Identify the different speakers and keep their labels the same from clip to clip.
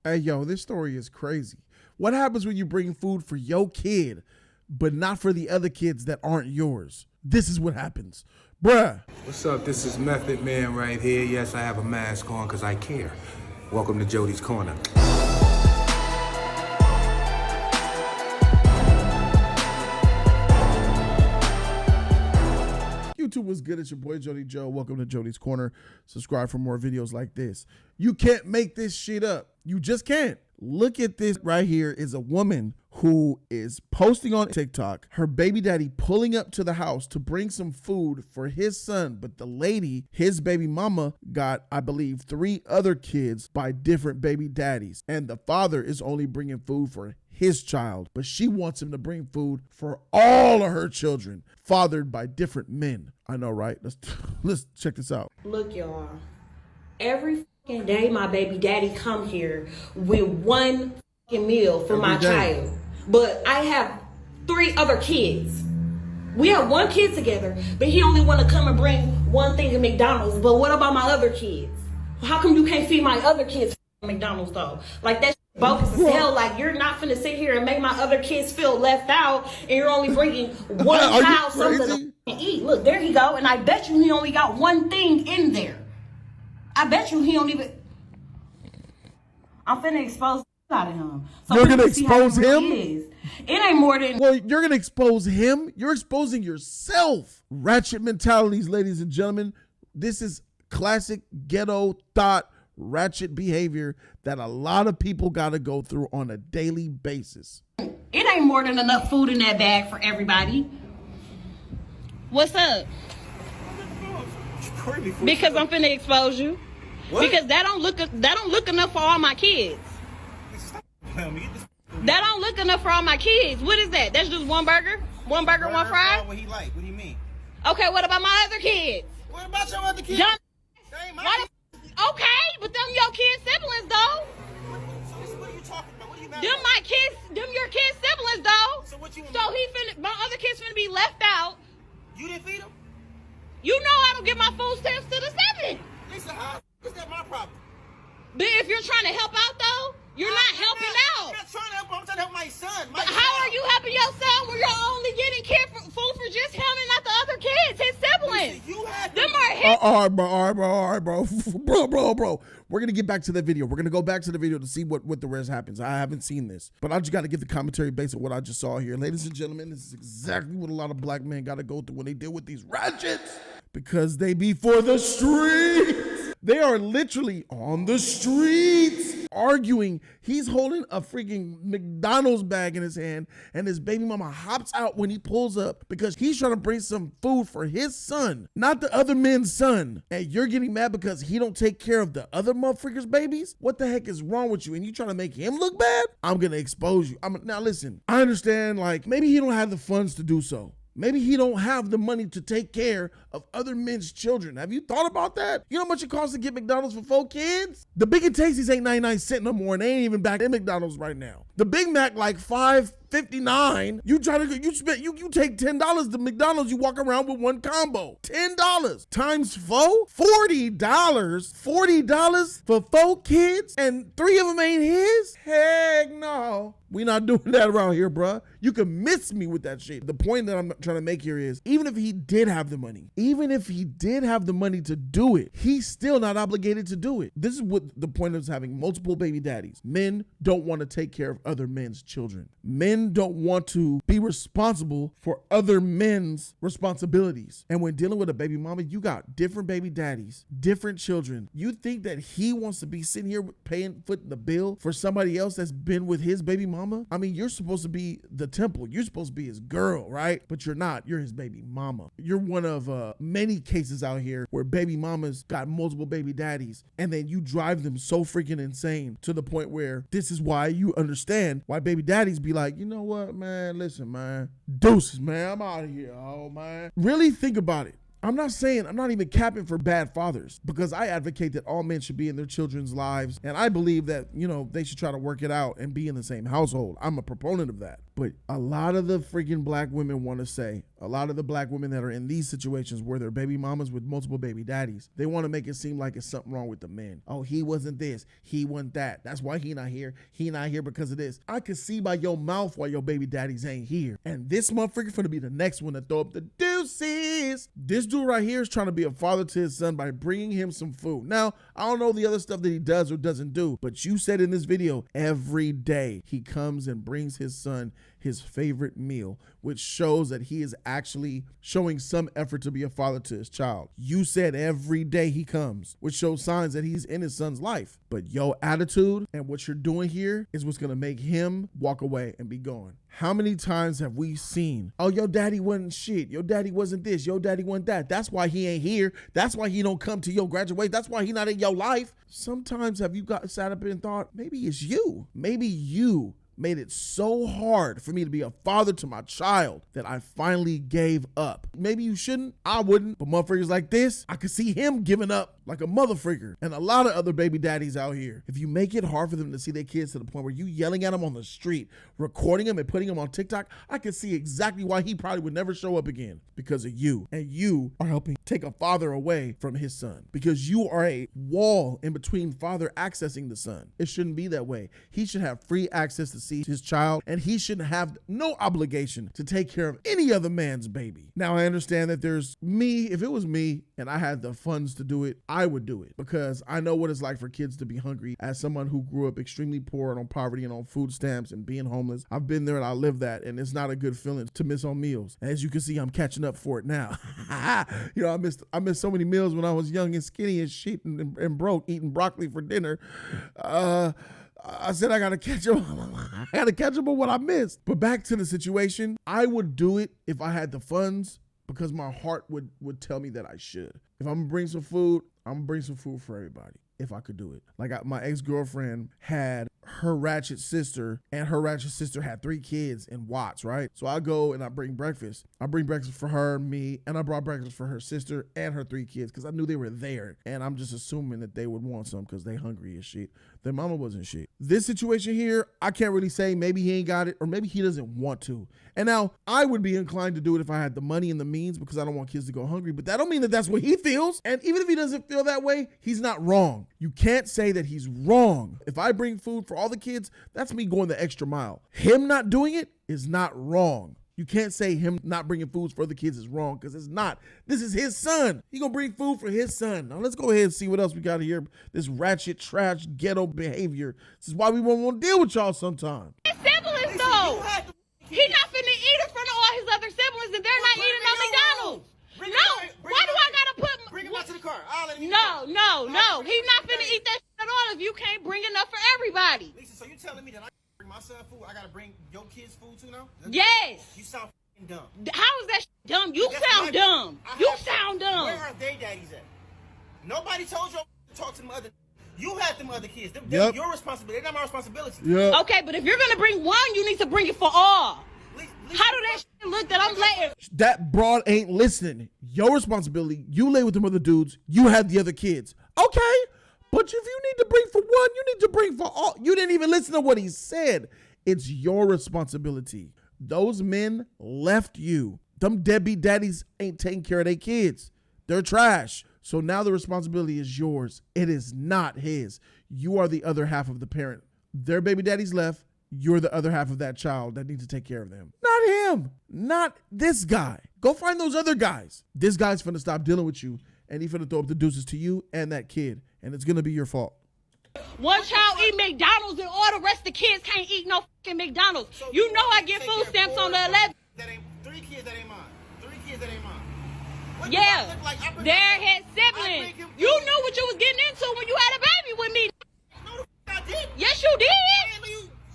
Speaker 1: Hey, yo, this story is crazy. What happens when you bring food for your kid, but not for the other kids that aren't yours? This is what happens. Bruh.
Speaker 2: What's up? This is Method Man right here. Yes, I have a mask on because I care. Welcome to Jody's Corner.
Speaker 1: YouTube was good. It's your boy Jody Joe. Welcome to Jody's Corner. Subscribe for more videos like this. You can't make this shit up. You just can't. Look at this right here is a woman who is posting on TikTok, her baby daddy pulling up to the house to bring some food for his son. But the lady, his baby mama, got, I believe, 3 other kids by different baby daddies. And the father is only bringing food for his child, but she wants him to bring food for all of her children, fathered by different men. I know, right? Let's check this out.
Speaker 3: Look, y'all. Every fucking day, my baby daddy come here with one fucking meal for my child. But I have 3 other kids. We have 1 kid together, but he only want to come and bring one thing of McDonald's. But what about my other kids? How come you can't feed my other kids McDonald's though? Like that's bogus as hell. Like you're not finna sit here and make my other kids feel left out, and you're only bringing one child something to eat. Look, there he go, and I bet you he only got one thing in there. I bet you he don't even. I'm finna expose out of him. So
Speaker 1: you're gonna expose him?
Speaker 3: It ain't more than.
Speaker 1: Well, you're gonna expose him. You're exposing yourself. Ratchet mentalities, ladies and gentlemen. This is classic ghetto thought. Ratchet behavior that a lot of people got to go through on a daily basis.
Speaker 3: It ain't more than enough food in that bag for everybody. What's up? Because I'm finna expose you. What? Because that don't look enough for all my kids. That don't look enough for all my kids. What is that? That's just one burger? One burger, one fry?
Speaker 4: What he like? What do you mean?
Speaker 3: Okay, what about my other kids?
Speaker 4: What about your other kids?
Speaker 3: Okay, but them your kids' siblings though.
Speaker 4: What are you talking about? What are you mad
Speaker 3: Them
Speaker 4: about?
Speaker 3: my kids, them your kids' siblings though.
Speaker 4: So what you?
Speaker 3: So my other kids finna be left out.
Speaker 4: You didn't feed them?
Speaker 3: You know I don't give my food stamps to the 7.
Speaker 4: Lisa, how is that my problem?
Speaker 3: But if you're trying to help out though, you're not helping out.
Speaker 4: I'm not trying to help him. I'm trying to help my son.
Speaker 3: But how are you helping your son when you're only getting food for just him and not the other kids, his siblings?
Speaker 4: You had
Speaker 3: them are his.
Speaker 1: All right, bro. bro. We're gonna get back to the video. We're gonna go back to the video to see what the rest happens. I haven't seen this, but I just got to give the commentary based on what I just saw here, ladies and gentlemen. This is exactly what a lot of black men got to go through when they deal with these ratchets, because they be for the streets. They are literally on the streets arguing. He's holding a freaking McDonald's bag in his hand, and his baby mama hops out when he pulls up because he's trying to bring some food for his son, not the other men's son. And you're getting mad because he don't take care of the other motherfuckers' babies? What the heck is wrong with you? And you trying to make him look bad? I'm gonna expose you. Now listen, I understand, like, maybe he don't have the funds to do so. Maybe he don't have the money to take care of other men's children. Have you thought about that? You know how much it costs to get McDonald's for 4 kids? The Big and Tasties ain't 99 cents no more, and they ain't even back in McDonald's right now. The Big Mac like $5.59. You take $10 to McDonald's, you walk around with one combo. $10 times 4, $40. $40 for 4 kids, and 3 of them ain't his? Heck no. We not doing that around here, bruh. You can miss me with that shit. The point that I'm trying to make here is, even if he did have the money, to do it, he's still not obligated to do it. This is what the point of having multiple baby daddies. Men don't want to take care of other men's children. Men don't want to be responsible for other men's responsibilities. And when dealing with a baby mama, you got different baby daddies, different children. You think that he wants to be sitting here footing the bill for somebody else that's been with his baby mama? I mean, you're supposed to be the temple. You're supposed to be his girl, right? But you're not. You're his baby mama. You're one of many cases out here where baby mamas got multiple baby daddies, and then you drive them so freaking insane to the point where this is why you understand why baby daddies be like, you know what, man, listen, man, deuces, man, I'm out of here. Oh, man. Really think about it. I'm not even capping for bad fathers, because I advocate that all men should be in their children's lives. And I believe that, they should try to work it out and be in the same household. I'm a proponent of that. But a lot of the freaking black women want to say, a lot of the black women that are in these situations where they're baby mamas with multiple baby daddies, they want to make it seem like it's something wrong with the men. Oh, he wasn't this, he wasn't that. That's why he not here. He not here because of this. I can see by your mouth why your baby daddies ain't here. And this motherfucker finna be the next one to throw up the deuces. This dude right here is trying to be a father to his son by bringing him some food. Now, I don't know the other stuff that he does or doesn't do, but you said in this video, every day he comes and brings his son his favorite meal, which shows that he is actually showing some effort to be a father to his child. You said every day he comes, which shows signs that he's in his son's life. But your attitude and what you're doing here is what's gonna make him walk away and be gone. How many times have we seen, oh, your daddy wasn't shit, your daddy wasn't this, your daddy wasn't that, that's why he ain't here, that's why he don't come to your graduation, that's why he not in your life. Sometimes have you sat up and thought, maybe it's you, maybe you made it so hard for me to be a father to my child that I finally gave up. Maybe you shouldn't, I wouldn't, but motherfuckers like this, I could see him giving up like a motherfucker. And a lot of other baby daddies out here, if you make it hard for them to see their kids to the point where you yelling at them on the street, recording them and putting them on TikTok, I can see exactly why he probably would never show up again, because of you. And you are helping take a father away from his son, because you are a wall in between father accessing the son. It shouldn't be that way. He should have free access to see his child, and he shouldn't have no obligation to take care of any other man's baby. Now, I understand that there's me, if it was me and I had the funds to do it, I would do it, because I know what it's like for kids to be hungry. As someone who grew up extremely poor and on poverty and on food stamps and being homeless, I've been there and I live that, and it's not a good feeling to miss on meals. As you can see, I'm catching up for it now. I missed so many meals when I was young and skinny and shit and broke, eating broccoli for dinner. I said I gotta catch up. I gotta catch up on what I missed. But back to the situation, I would do it if I had the funds, because my heart would tell me that I should. If I'm gonna bring some food, I'm gonna bring some food for everybody. If I could do it. Like my ex-girlfriend had her ratchet sister, and her ratchet sister had 3 kids in Watts, right? So I go and I bring breakfast. I bring breakfast for her, me, and I brought breakfast for her sister and her 3 kids, because I knew they were there. And I'm just assuming that they would want some because they hungry as shit. Their mama wasn't shit. This situation here, I can't really say. Maybe he ain't got it, or maybe he doesn't want to. And now I would be inclined to do it if I had the money and the means, because I don't want kids to go hungry, but that don't mean that that's what he feels. And even if he doesn't feel that way, he's not wrong. You can't say that he's wrong. If I bring food for all the kids, that's me going the extra mile. Him not doing it is not wrong. You can't say him not bringing foods for the kids is wrong, because it's not. This is his son. He gonna bring food for his son. Now let's go ahead and see what else we got here. This ratchet, trash, ghetto behavior. This is why we won't want to deal with y'all sometimes.
Speaker 3: His siblings though. He not finna eat in front of all his other siblings, and they're not eating on McDonald's. Why do I gotta put?
Speaker 4: Bring him out to the car. I'll let him eat
Speaker 3: No. He's not finna eat that shit at all if you can't bring enough for everybody.
Speaker 4: Lisa, so you telling me that I bring my son food? I gotta bring your kids food too now?
Speaker 3: Yes.
Speaker 4: You sound f***ing dumb.
Speaker 3: How is that shit dumb? You sound dumb. You sound dumb.
Speaker 4: Where are they daddies at? Nobody told you to talk to them other. You had them other kids. Them your responsibility. They're not my responsibility.
Speaker 1: Yeah.
Speaker 3: Okay, but if you're gonna bring one, you need to bring it for all. How do that shit look that I'm letting?
Speaker 1: That broad ain't listening. Your responsibility. You lay with them other dudes. You had the other kids. Okay. But if you need to bring for one, you need to bring for all. You didn't even listen to what he said. It's your responsibility. Those men left you. Them deadbeat daddies ain't taking care of their kids. They're trash. So now the responsibility is yours. It is not his. You are the other half of the parent. Their baby daddies left. You're the other half of that child that needs to take care of them. Not him. Not this guy. Go find those other guys. This guy's finna stop dealing with you, and he's finna throw up the deuces to you and that kid, and it's gonna be your fault.
Speaker 3: One child eat McDonald's and all the rest of the kids can't eat no fucking McDonald's.
Speaker 4: So
Speaker 3: you know I get food stamps on the 11th.
Speaker 4: That ain't 3 kids that ain't mine. 3 kids that ain't mine. What
Speaker 3: Yeah,
Speaker 4: do I look like? I bring
Speaker 3: they're
Speaker 4: him-
Speaker 3: his
Speaker 4: I
Speaker 3: siblings.
Speaker 4: bring him
Speaker 3: You
Speaker 4: food.
Speaker 3: knew what you was getting into when you had a baby with me.
Speaker 4: No, the f- I didn't.
Speaker 3: Yes, you did.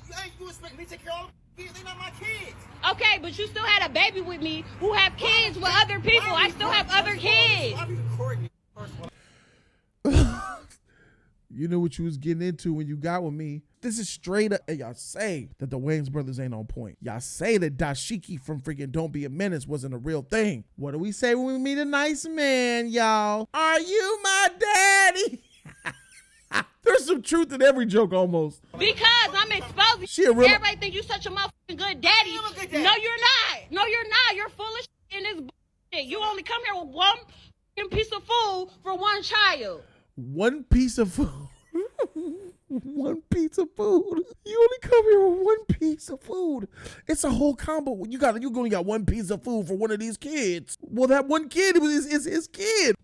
Speaker 4: Man, you expect me to take care of all the kids? They're not my kids.
Speaker 3: Okay, but you still had a baby with me who have kids with other people. I still have other kids.
Speaker 4: Why are you recording me first of all?
Speaker 1: You knew what you was getting into when you got with me. This is straight up. And y'all say that the Wayans brothers ain't on point. Y'all say that Dashiki from freaking Don't Be a Menace wasn't a real thing. What do we say when we meet a nice man, y'all? Are you my daddy? There's some truth in every joke almost.
Speaker 3: Because I'm exposing.
Speaker 1: She a real.
Speaker 3: Everybody think you such a motherfucking good daddy.
Speaker 4: I'm a good daddy.
Speaker 3: No, you're not. No, you're not. You're full of shit in this bullshit. You only come here with one piece of food for one child.
Speaker 1: One piece of food. One piece of food. You only come here with one piece of food. It's a whole combo. You only got one piece of food for one of these kids. Well, that one kid is his kid.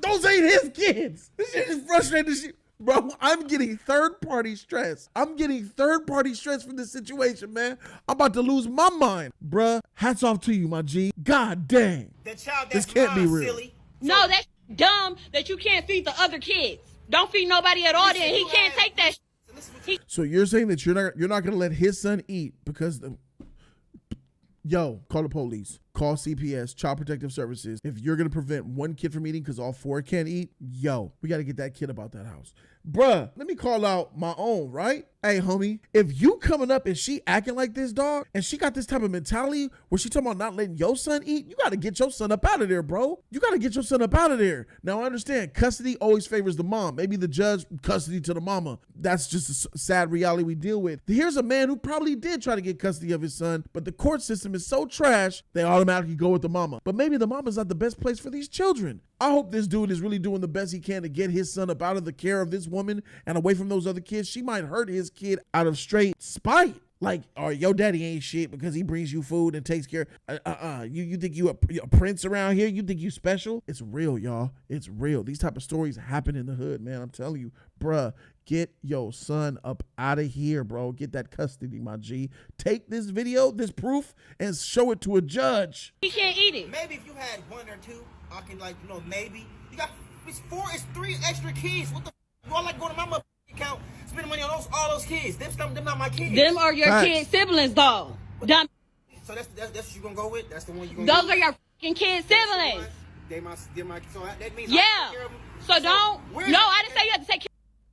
Speaker 1: Those ain't his kids. This shit is frustrating. Bro, I'm getting third-party stress. I'm getting third-party stress from this situation, man. I'm about to lose my mind. Bruh, hats off to you, my G. God dang.
Speaker 4: The child
Speaker 1: This
Speaker 4: that's
Speaker 1: can't be
Speaker 4: mine,
Speaker 1: real.
Speaker 4: silly.
Speaker 3: No, that's dumb that you can't feed the other kids. Don't feed nobody at all then. He can't take that shit.
Speaker 1: So you're saying that you're not gonna let his son eat because yo, call the police, call CPS, Child Protective Services. If you're gonna prevent one kid from eating because all four can't eat, yo, we gotta get that kid about that house. Bruh, let me call out my own, right? Hey, homie, if you coming up and she acting like this, dog, and she got this type of mentality where she talking about not letting your son eat, you gotta get your son up out of there, bro. You gotta get your son up out of there. Now, I understand custody always favors the mom. Maybe the judge custody to the mama. That's just a sad reality we deal with. Here's a man who probably did try to get custody of his son, but the court system is so trash, they automatically go with the mama. But maybe the mama's not the best place for these children. I hope this dude is really doing the best he can to get his son up out of the care of this woman and away from those other kids. She might hurt his kid out of straight spite. Like, oh, your daddy ain't shit because he brings you food and takes care. You think you a prince around here? You think you special? It's real, y'all. It's real. These type of stories happen in the hood, man. I'm telling you, bruh, get your son up out of here, bro. Get that custody, my G. Take this video, this proof, and show it to a judge.
Speaker 3: He can't eat it.
Speaker 4: Maybe if you had one or two, I can maybe. You got it's three extra kids. What the you all like going to my mother account, spending money on all those kids. Them not my kids.
Speaker 3: Them are your
Speaker 1: Facts.
Speaker 3: kid siblings, though. Dumb.
Speaker 4: So that's what you gonna go with? That's the one you gonna
Speaker 3: Those
Speaker 4: go
Speaker 3: are your fucking kid siblings.
Speaker 4: They my so that means
Speaker 3: Yeah.
Speaker 4: I take care of them.
Speaker 3: So don't. No, I didn't say you have to take care.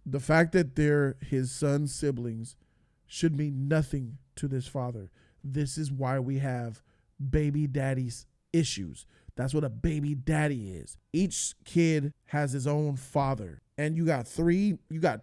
Speaker 1: The fact that they're his son's siblings should mean nothing to this father. This is why we have baby daddy's issues. That's what a baby daddy is. Each kid has his own father. And you got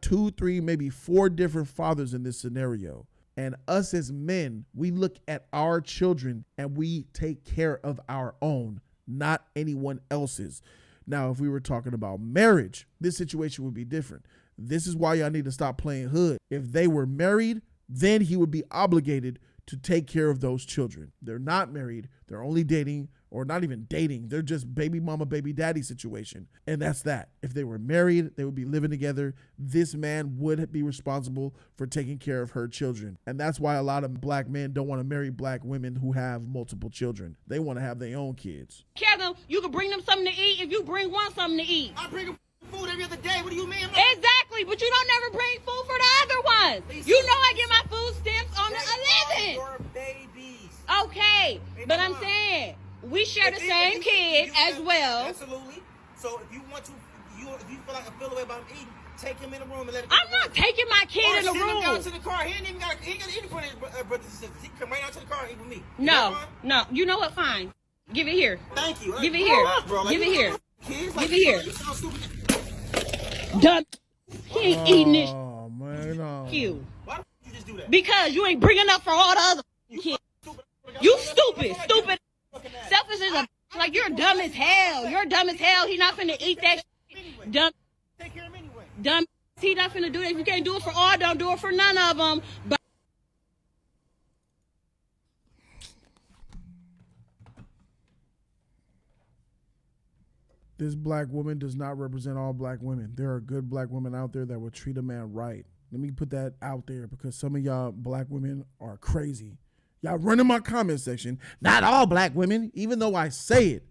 Speaker 1: two, three, maybe four different fathers in this scenario. And us as men, we look at our children and we take care of our own, not anyone else's. Now, if we were talking about marriage, this situation would be different. This is why y'all need to stop playing hood. If they were married, then he would be obligated to take care of those children. They're not married. They're only dating, or not even dating. They're just baby mama, baby daddy situation. And that's that. If they were married, they would be living together. This man would be responsible for taking care of her children. And that's why a lot of black men don't want to marry black women who have multiple children. They want to have their own kids.
Speaker 3: Care of them. You can bring them something to eat if you bring one something to eat.
Speaker 4: I bring them food every other day. What do you mean?
Speaker 3: Exactly, but you don't never bring food for the other ones. You know I get my food stamps on the 11th.
Speaker 4: Your babies.
Speaker 3: Okay, but I'm saying we share the same kid as well.
Speaker 4: Absolutely. So if you want to, if you feel the way about him eating, take him in the room and let him.
Speaker 3: I'm not taking my kid in the
Speaker 4: Or send him down
Speaker 3: room.
Speaker 4: to the car. He ain't got to eat in front of his brothers and sisters. He come right out to the car and eat with me.
Speaker 3: No. You know what? Fine. Give it here.
Speaker 4: Thank you.
Speaker 3: Give it
Speaker 4: Grow
Speaker 3: here.
Speaker 4: up, bro.
Speaker 3: Give it here.
Speaker 4: Kids,
Speaker 3: Give it here.
Speaker 4: You sound stupid.
Speaker 3: Dumb. He ain't eating this.
Speaker 1: Oh, man. Oh.
Speaker 3: You.
Speaker 4: Why the you just do that?
Speaker 3: Because you ain't bringing up for all the other kids. You stupid. Selfish is a like you're dumb as hell. You're dumb as hell. He not finna eat that shit. Dumb.
Speaker 4: Take care of him anyway.
Speaker 3: Dumb. He not finna do that. If you can't do it for all, don't do it for none of them. But
Speaker 1: This black woman does not represent all black women. There are good black women out there that will treat a man right. Let me put that out there because some of y'all black women are crazy. Y'all run in my comment section. Not all black women, even though I say it.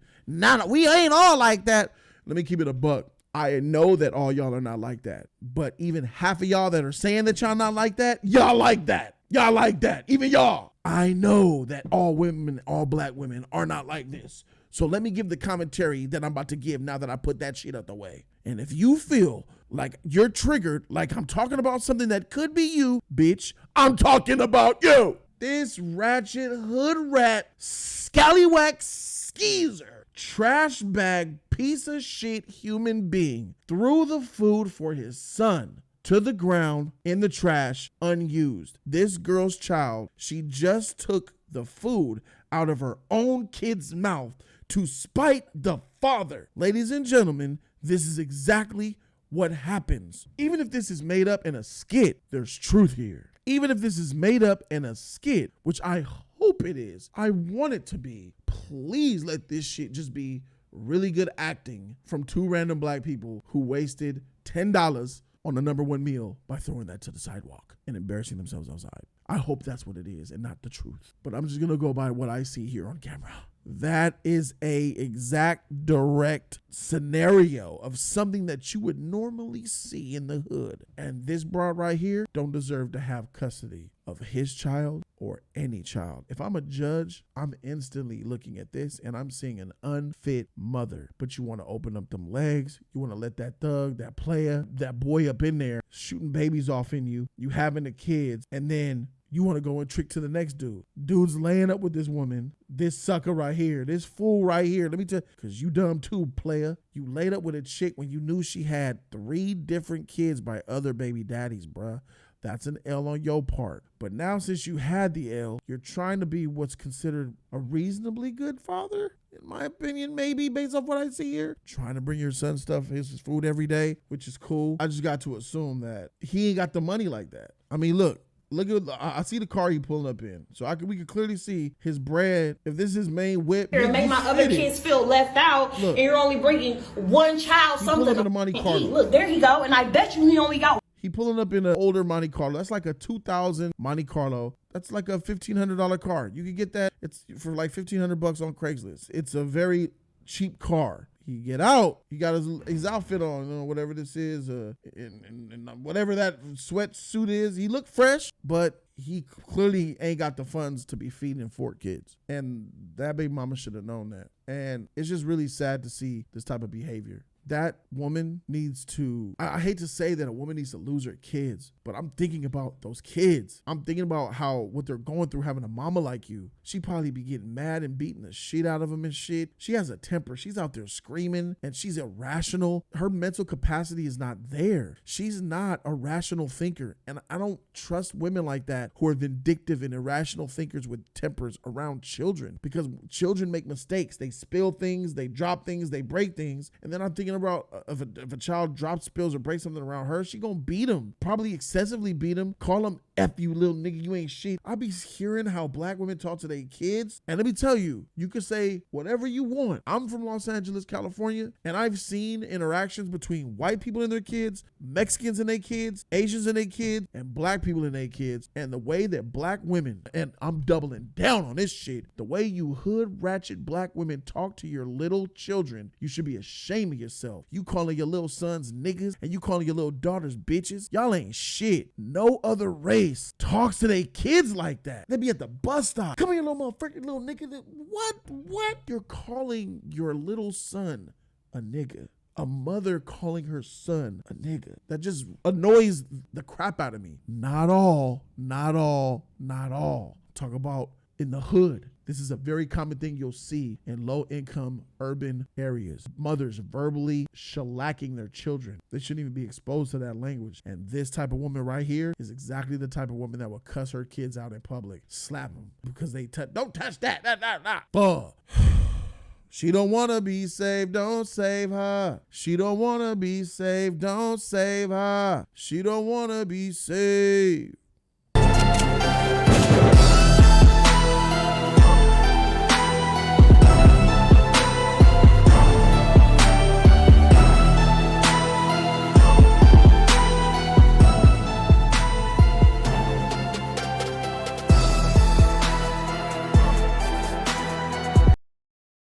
Speaker 1: We ain't all like that. Let me keep it a buck. I know that all y'all are not like that. But even half of y'all that are saying that y'all not like that, y'all like that. Y'all like that. Even y'all. I know that all women, all black women are not like this. So let me give the commentary that I'm about to give now that I put that shit out the way. And if you feel like you're triggered, like I'm talking about something that could be you, bitch, I'm talking about you. This ratchet hood rat, scallywag skeezer, trash bag, piece of shit human being threw the food for his son to the ground in the trash unused. This girl's child, she just took the food out of her own kid's mouth to spite the father. Ladies and gentlemen, this is exactly what happens. Even if this is made up in a skit, there's truth here. Even if this is made up in a skit, which I hope it is, I want it to be, please let this shit just be really good acting from two random black people who wasted $10 on the #1 meal by throwing that to the sidewalk and embarrassing themselves outside. I hope that's what it is and not the truth. But I'm just gonna go by what I see here on camera. That is a exact direct scenario of something that you would normally see in the hood. And this broad right here don't deserve to have custody of his child or any child. If I'm a judge, I'm instantly looking at this and I'm seeing an unfit mother. But you want to open up them legs. You want to let that thug, that player, that boy up in there shooting babies off in you. You having the kids, and then you want to go and trick to the next dude. Dude's laying up with this woman, this sucker right here, this fool right here. Let me tell you, because you dumb too, player. You laid up with a chick when you knew she had 3 different kids by other baby daddies, bruh. That's an L on your part. But now since you had the L, you're trying to be what's considered a reasonably good father, in my opinion, maybe based off what I see here. Trying to bring your son stuff, his food every day, which is cool. I just got to assume that he ain't got the money like that. I mean, look at, I see the car he pulling up in. So we can clearly see his bread. If this is his main whip,
Speaker 3: and make my other kids feel left out. Look, and you're only bringing one child something to eat. Look, there he go. And I bet you he only got.
Speaker 1: He pulling up in an older Monte Carlo. That's like a 2000 Monte Carlo. That's like a $1,500 car. You can get that. It's for like $1,500 on Craigslist. It's a very cheap car. He get out. He got his outfit on, whatever this is, and whatever that sweatsuit is. He looked fresh, but he clearly ain't got the funds to be feeding 4 kids. And that baby mama should have known that. And it's just really sad to see this type of behavior. That woman needs to, I hate to say that a woman needs to lose her kids, but I'm thinking about those kids. I'm thinking about what they're going through having a mama like you. She probably be getting mad and beating the shit out of them and shit. She has a temper. She's out there screaming and she's irrational. Her mental capacity is not there. She's not a rational thinker. And I don't trust women like that who are vindictive and irrational thinkers with tempers around children, because children make mistakes. They spill things, they drop things, they break things. And then I'm thinking about if a child drops, spills, or breaks something around her, she gonna beat him, probably excessively beat him, call him F you little nigga, you ain't shit. I be hearing how black women talk to their kids, and let me tell you, you can say whatever you want. I'm from Los Angeles, California, and I've seen interactions between white people and their kids, Mexicans and their kids, Asians and their kids, and black people and their kids, and the way that black women, and I'm doubling down on this shit, the way you hood ratchet black women talk to your little children, you should be ashamed of yourself. You calling your little sons niggas and you calling your little daughters bitches. Y'all ain't shit. No other race talks to their kids like that. They be at the bus stop. Come here, little motherfucking little nigga. What? You're calling your little son a nigga. A mother calling her son a nigga. That just annoys the crap out of me. Not all. Talk about in the hood. This is a very common thing you'll see in low-income urban areas. Mothers verbally shellacking their children. They shouldn't even be exposed to that language. And this type of woman right here is exactly the type of woman that will cuss her kids out in public. Slap them because they don't touch that. She don't want to be saved, don't save her. She don't want to be saved, don't save her. She don't want to be saved.